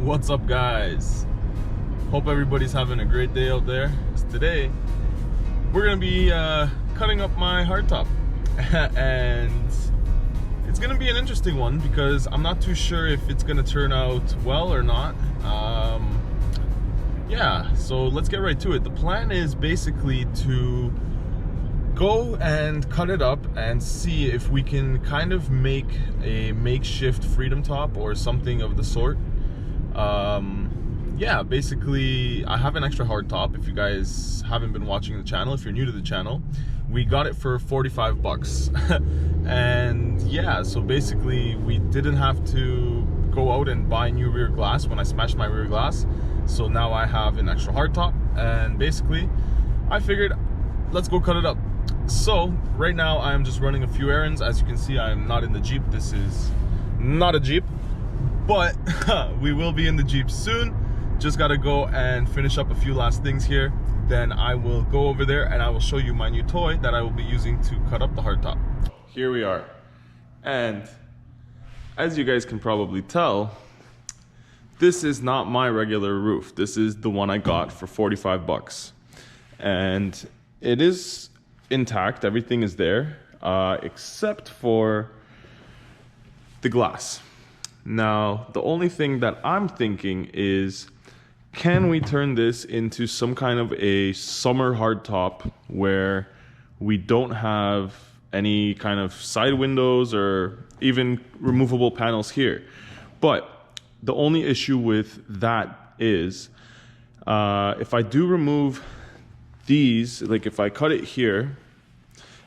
What's up, guys? Hope everybody's having a great day out there. Today we're gonna be cutting up my hardtop and it's gonna be an interesting one because I'm not too sure if it's gonna turn out well or not. Yeah, so let's get right to it. The plan is basically to go and cut it up and see if we can kind of make a makeshift freedom top or something of the sort. Yeah, basically I have an extra hardtop. If you guys haven't been watching the channel, if you're new to the channel, we got it for 45 bucks. And yeah, so basically we didn't have to go out and buy new rear glass when I smashed my rear glass. So now I have an extra hardtop, and basically I figured let's go cut it up. So right now I'm just running a few errands. As you can see, I'm not in the Jeep. This is not a Jeep, but we will be in the Jeep soon. Just gotta go and finish up a few last things here. Then I will go over there and I will show you my new toy that I will be using to cut up the hardtop. Here we are. And as you guys can probably tell, this is not my regular roof. This is the one I got for 45 bucks. And it is intact, everything is there, except for the glass. Now, the only thing that I'm thinking is, can we turn this into some kind of a summer hardtop where we don't have any kind of side windows or even removable panels here? But the only issue with that is, if I do remove these, like if I cut it here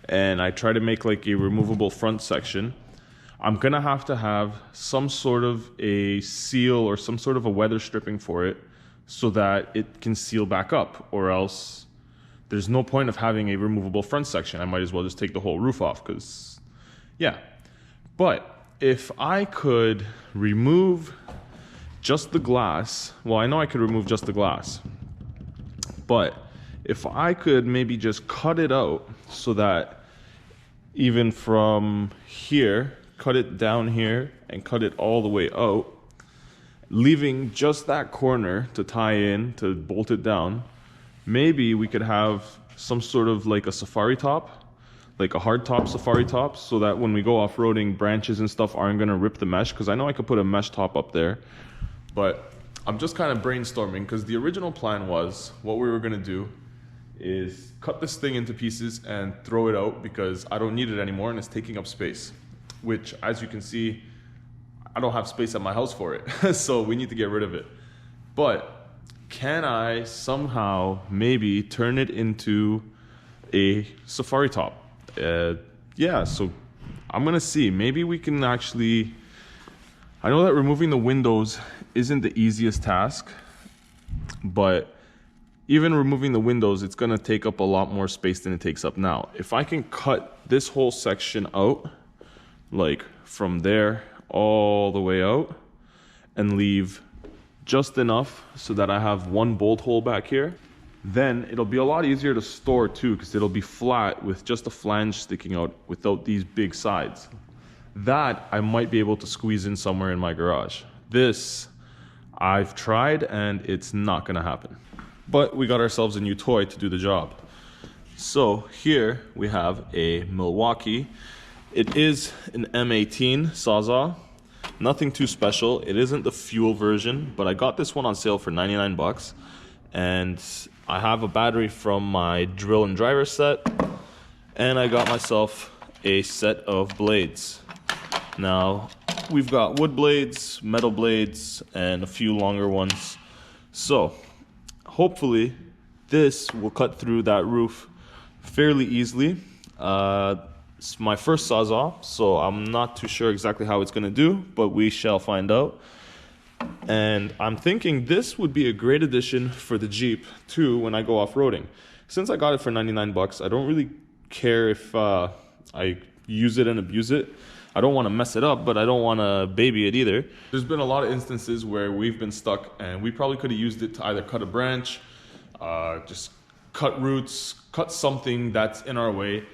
and I try to make like a removable front section, I'm gonna have to have some sort of a seal or some sort of a weather stripping for it so that it can seal back up, or else there's no point of having a removable front section. I might as well just take the whole roof off, because yeah. But if I could remove just the glass, well, I know I could remove just the glass, but if I could maybe just cut it out so that even from here, cut it down here and cut it all the way out, leaving just that corner to tie in, to bolt it down, maybe we could have some sort of like a safari top, like a hardtop safari top, so that when we go off-roading, branches and stuff aren't gonna rip the mesh, because I know I could put a mesh top up there. But I'm just kind of brainstorming, because the original plan was, what we were gonna do is cut this thing into pieces and throw it out because I don't need it anymore and it's taking up space, which, as you can see, I don't have space at my house for it. So we need to get rid of it. But can I somehow maybe turn it into a safari top? Yeah, so I'm gonna see. Maybe we can actually, I know that removing the windows isn't the easiest task, but even removing the windows, it's gonna take up a lot more space than it takes up now. If I can cut this whole section out, like from there all the way out, and leave just enough so that I have one bolt hole back here, then it'll be a lot easier to store too, because it'll be flat with just a flange sticking out without these big sides. That I might be able to squeeze in somewhere in my garage. This I've tried and it's not gonna happen. But we got ourselves a new toy to do the job. So here we have a Milwaukee. It is an M18 Sawzall. Nothing too special. It isn't the fuel version, but I got this one on sale for 99 bucks. And I have a battery from my drill and driver set. And I got myself a set of blades. Now, we've got wood blades, metal blades, and a few longer ones. So, hopefully, this will cut through that roof fairly easily. It's my first Sawzall, so I'm not too sure exactly how it's gonna do, but we shall find out. And I'm thinking this would be a great addition for the Jeep too when I go off-roading. Since I got it for 99 bucks, I don't really care if I use it and abuse it. I don't want to mess it up, but I don't want to baby it either. There's been a lot of instances where we've been stuck and we probably could have used it to either cut a branch, just cut roots, cut something that's in our way.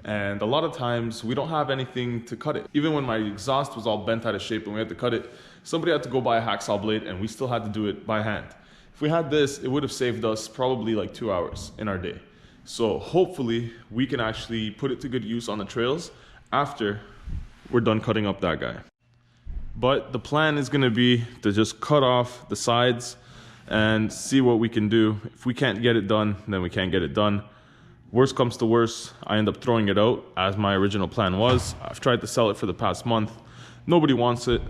And a lot of times we don't have anything to cut it. Even when my exhaust was all bent out of shape and we had to cut it, somebody had to go buy a hacksaw blade and we still had to do it by hand. If we had this, it would have saved us probably like 2 hours in our day. So hopefully we can actually put it to good use on the trails after we're done cutting up that guy. But the plan is gonna be to just cut off the sides and see what we can do. If we can't get it done, then we can't get it done. Worst comes to worst, I end up throwing it out as my original plan was. I've tried to sell it for the past month. Nobody wants it.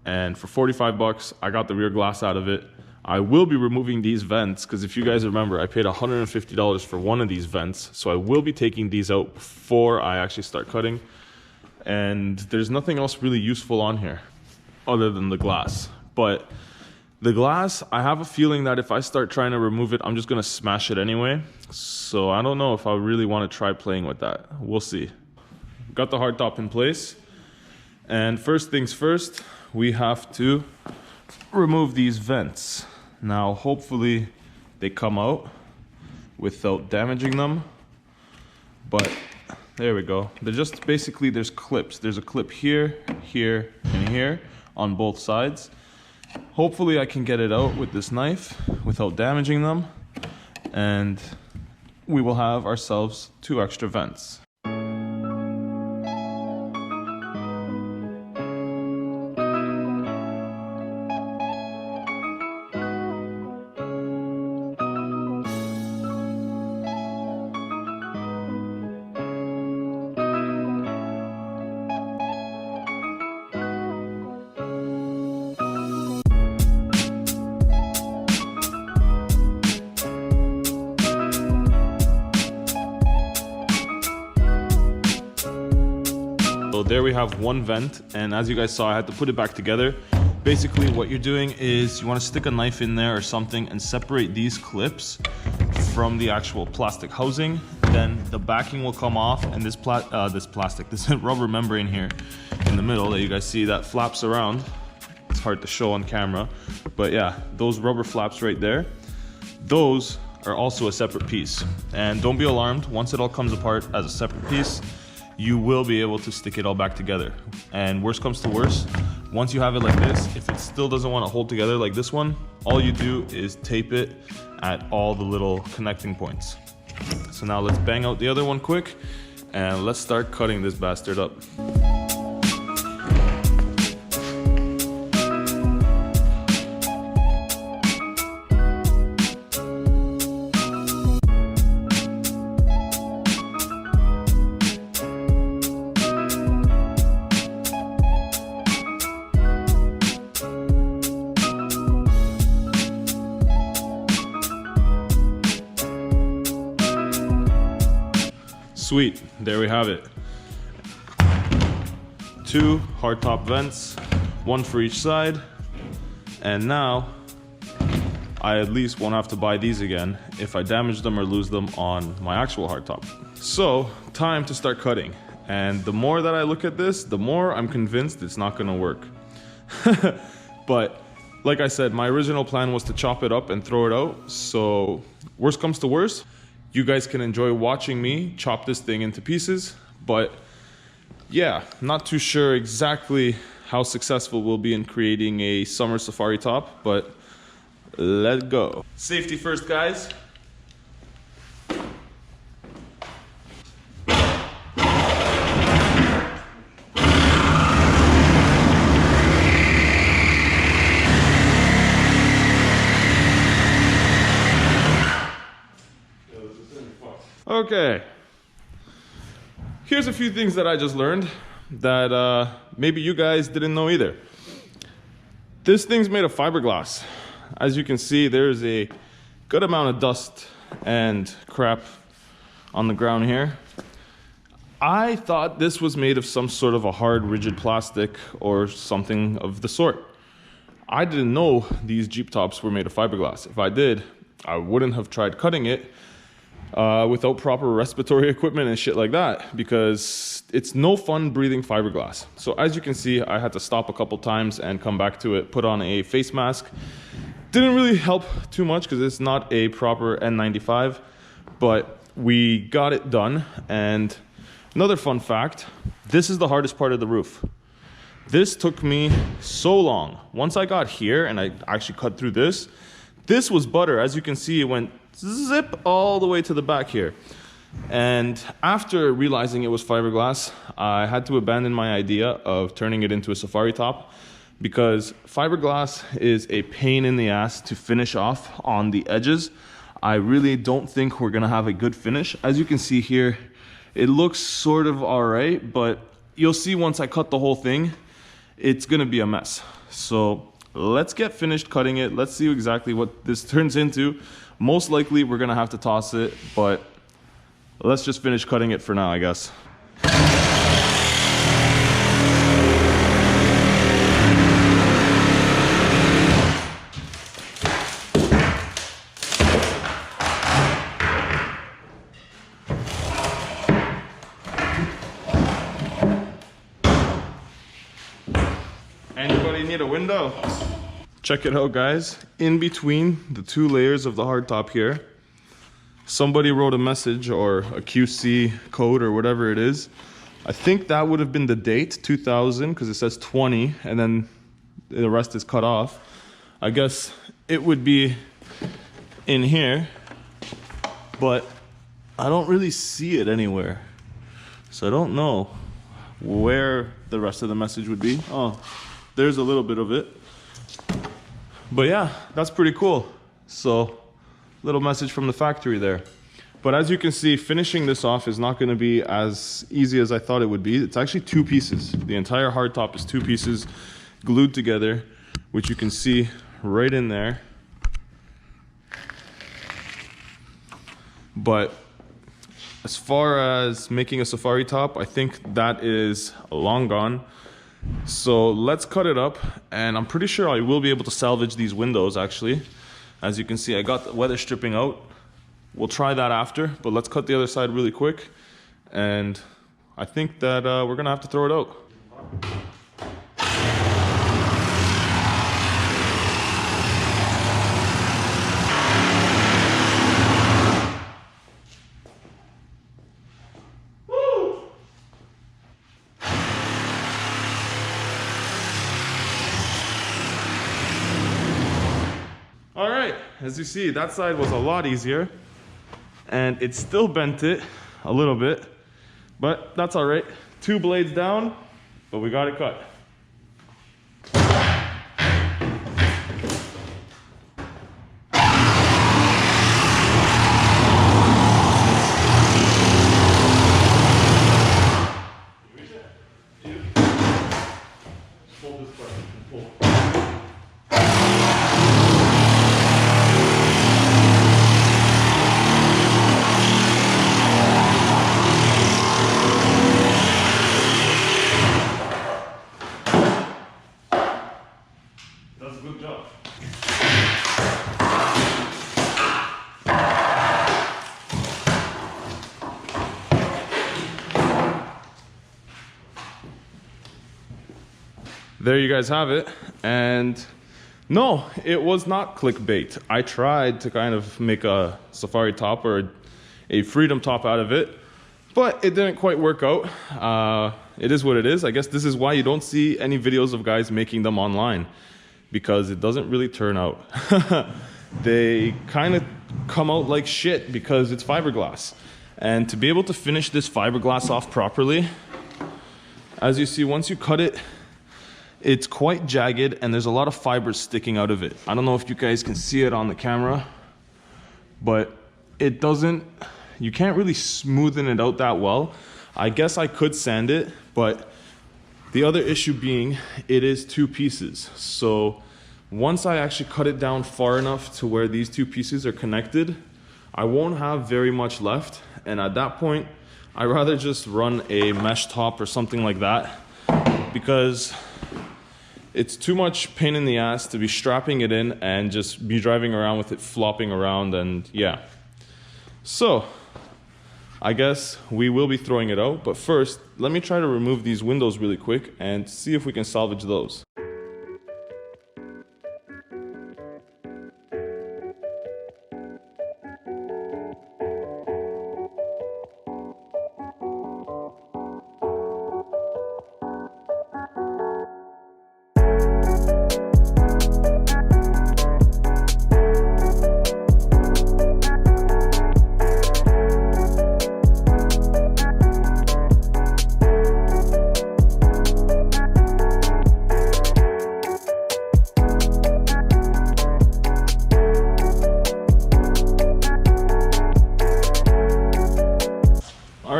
And for 45 bucks, I got the rear glass out of it. I will be removing these vents because if you guys remember, I paid $150 for one of these vents. So I will be taking these out before I actually start cutting. And there's nothing else really useful on here other than the glass. But the glass, I have a feeling that if I start trying to remove it, I'm just gonna smash it anyway. So I don't know if I really wanna try playing with that. We'll see. Got the hardtop in place. And first things first, we have to remove these vents. Now, hopefully they come out without damaging them. But there we go. They're just basically, there's clips. There's a clip here, here, and here on both sides. Hopefully I can get it out with this knife without damaging them, and we will have ourselves 2 extra vents. So there we have one vent, and as you guys saw, I had to put it back together. Basically what you're doing is you want to stick a knife in there or something and separate these clips from the actual plastic housing. Then the backing will come off, and this rubber membrane here in the middle that you guys see that flaps around. It's hard to show on camera, but yeah, those rubber flaps right there, those are also a separate piece. And don't be alarmed, once it all comes apart as a separate piece, you will be able to stick it all back together. And worst comes to worst, once you have it like this, if it still doesn't want to hold together like this one, all you do is tape it at all the little connecting points. So now let's bang out the other one quick and let's start cutting this bastard up. Sweet, there we have it. 2 hardtop vents, 1 for each side. And now, I at least won't have to buy these again if I damage them or lose them on my actual hardtop. So, time to start cutting. And the more that I look at this, the more I'm convinced it's not gonna work. But, like I said, my original plan was to chop it up and throw it out. So, worst comes to worst, you guys can enjoy watching me chop this thing into pieces, but yeah, not too sure exactly how successful we'll be in creating a summer safari top, but let's go. Safety first, guys. Okay, here's a few things that I just learned that maybe you guys didn't know either. This thing's made of fiberglass. As you can see, there's a good amount of dust and crap on the ground here. I thought this was made of some sort of a hard, rigid plastic or something of the sort. I didn't know these Jeep tops were made of fiberglass. If I did, I wouldn't have tried cutting it without proper respiratory equipment and shit like that, because it's no fun breathing fiberglass. So as you can see, I had to stop a couple times and come back to it, put on a face mask. Didn't really help too much because it's not a proper N95, but we got it done. And another fun fact, this is the hardest part of the roof. This took me so long. Once I got here and I actually cut through this was butter. As you can see, it went zip all the way to the back here. And after realizing it was fiberglass, I had to abandon my idea of turning it into a safari top, because fiberglass is a pain in the ass to finish off on the edges. I really don't think we're gonna have a good finish. As you can see here, it looks sort of all right, but you'll see once I cut the whole thing, it's gonna be a mess. So let's get finished cutting it. Let's see exactly what this turns into. Most likely we're gonna have to toss it, but let's just finish cutting it for now, I guess. Anybody need a window? Check it out, guys. In between the two layers of the hardtop here, somebody wrote a message or a QC code or whatever it is. I think that would have been the date, 2000, because it says 20 and then the rest is cut off. I guess it would be in here, but I don't really see it anywhere. So I don't know where the rest of the message would be. Oh, there's a little bit of it. But yeah, that's pretty cool. So, little message from the factory there. But as you can see, finishing this off is not gonna be as easy as I thought it would be. It's actually two pieces. The entire hardtop is two pieces glued together, which you can see right in there. But as far as making a safari top, I think that is long gone. So let's cut it up, and I'm pretty sure I will be able to salvage these windows actually. As you can see, I got the weather stripping out. We'll try that after, but let's cut the other side really quick. And I think that we're gonna have to throw it out. All right, as you see, that side was a lot easier, and it still bent it a little bit, but that's all right. Two blades down, but we got it cut. Good job. There you guys have it. And no, it was not clickbait. I tried to kind of make a safari top or a freedom top out of it, but it didn't quite work out. It is what it is. I guess this is why you don't see any videos of guys making them online, because it doesn't really turn out. They kind of come out like shit because it's fiberglass. And to be able to finish this fiberglass off properly, as you see, once you cut it, it's quite jagged and there's a lot of fibers sticking out of it. I don't know if you guys can see it on the camera, but it doesn't, you can't really smoothen it out that well. I guess I could sand it, but the other issue being, it is two pieces. So once I actually cut it down far enough to where these two pieces are connected, I won't have very much left. And at that point, I'd rather just run a mesh top or something like that, because it's too much pain in the ass to be strapping it in and just be driving around with it flopping around, and yeah. So I guess we will be throwing it out, but first, let me try to remove these windows really quick and see if we can salvage those.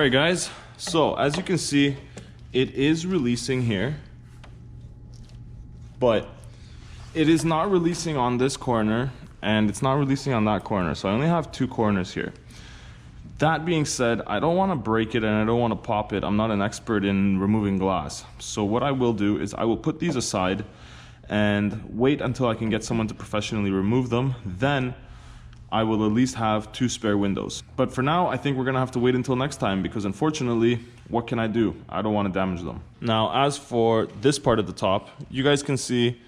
Alright guys, so as you can see, it is releasing here, but it is not releasing on this corner and it's not releasing on that corner, so I only have 2 corners here. That being said, I don't want to break it and I don't want to pop it. I'm not an expert in removing glass, so what I will do is I will put these aside and wait until I can get someone to professionally remove them. Then I will at least have 2 spare windows. But for now, I think we're gonna have to wait until next time because unfortunately, what can I do? I don't want to damage them. Now, as for this part at the top, you guys can see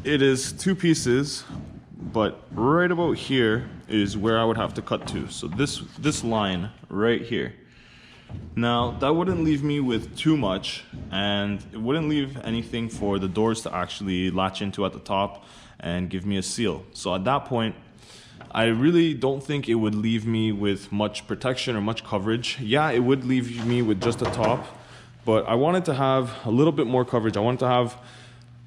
it is 2 pieces, but right about here is where I would have to cut to. So this line right here. Now, that wouldn't leave me with too much, and it wouldn't leave anything for the doors to actually latch into at the top and give me a seal. So at that point, I really don't think it would leave me with much protection or much coverage. Yeah, it would leave me with just a top, but I wanted to have a little bit more coverage. I wanted to have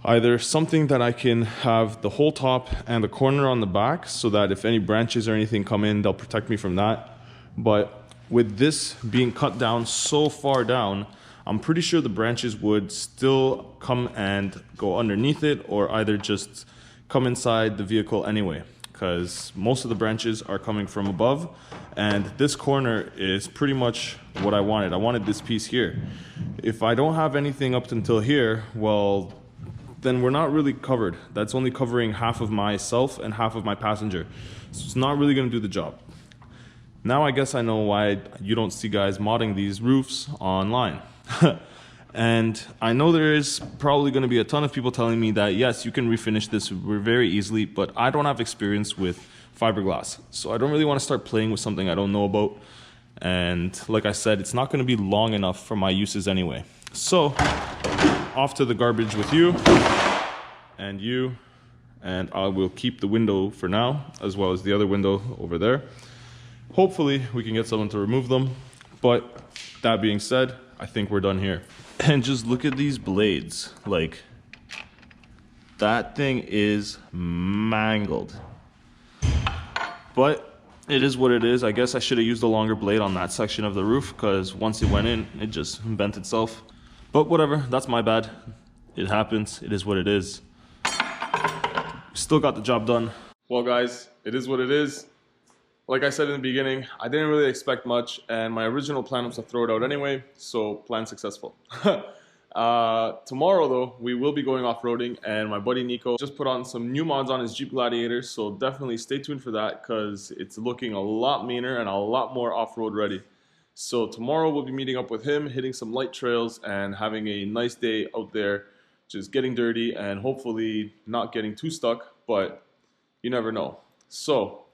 either something that I can have the whole top and the corner on the back so that if any branches or anything come in, they'll protect me from that. But with this being cut down so far down, I'm pretty sure the branches would still come and go underneath it or either just come inside the vehicle anyway, because most of the branches are coming from above, and this corner is pretty much what I wanted. I wanted this piece here. If I don't have anything up until here, well, then we're not really covered. That's only covering half of myself and half of my passenger. So it's not really gonna do the job. Now I guess I know why you don't see guys modding these roofs online. And I know there is probably going to be a ton of people telling me that yes, you can refinish this very easily, but I don't have experience with fiberglass, so I don't really want to start playing with something I don't know about. And like I said, it's not going to be long enough for my uses anyway. So off to the garbage with you, and I will keep the window for now, as well as the other window over there. Hopefully we can get someone to remove them, but that being said, I think we're done here. And just look at these blades. Like, that thing is mangled. But it is what it is. I guess I should have used a longer blade on that section of the roof, because once it went in, it just bent itself. But whatever, that's my bad. It happens. It is what it is. Still got the job done. Well guys, it is what it is. Like I said in the beginning, I didn't really expect much, and my original plan was to throw it out anyway, so plan successful. Tomorrow though, we will be going off-roading, and my buddy Nico just put on some new mods on his Jeep Gladiator, so definitely stay tuned for that, because it's looking a lot meaner and a lot more off-road ready. So tomorrow we'll be meeting up with him, hitting some light trails, and having a nice day out there, just getting dirty and hopefully not getting too stuck, but you never know. So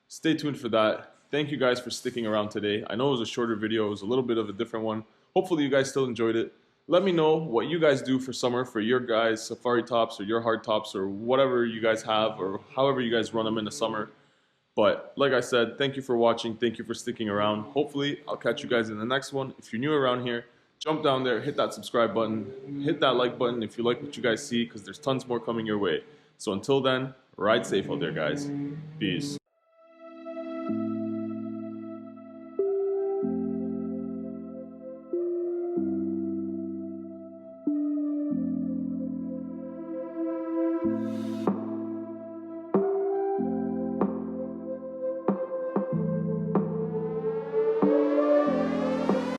stay tuned for that. Thank you guys for sticking around today. I know it was a shorter video. It was a little bit of a different one. Hopefully you guys still enjoyed it. Let me know what you guys do for summer for your guys' safari tops or your hard tops or whatever you guys have or however you guys run them in the summer. But like I said, thank you for watching. Thank you for sticking around. Hopefully I'll catch you guys in the next one. If you're new around here, jump down there, hit that subscribe button, hit that like button if you like what you guys see, because there's tons more coming your way. So until then, ride safe out there, guys. Peace.